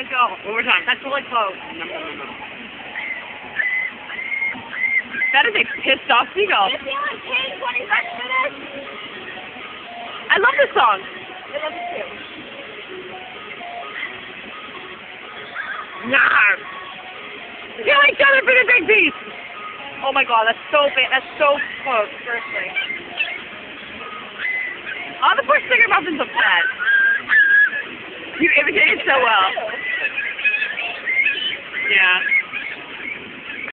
Let's go. One more time. That's really close. No. That is a pissed off seagull. If you want pink when he's like finished. I love this song. I love it too. Nah. Kill each other for the big piece. Oh my god, that's so bad. That's so close. Seriously. All the poor sticker muffins upset. You imitated so well. Yeah.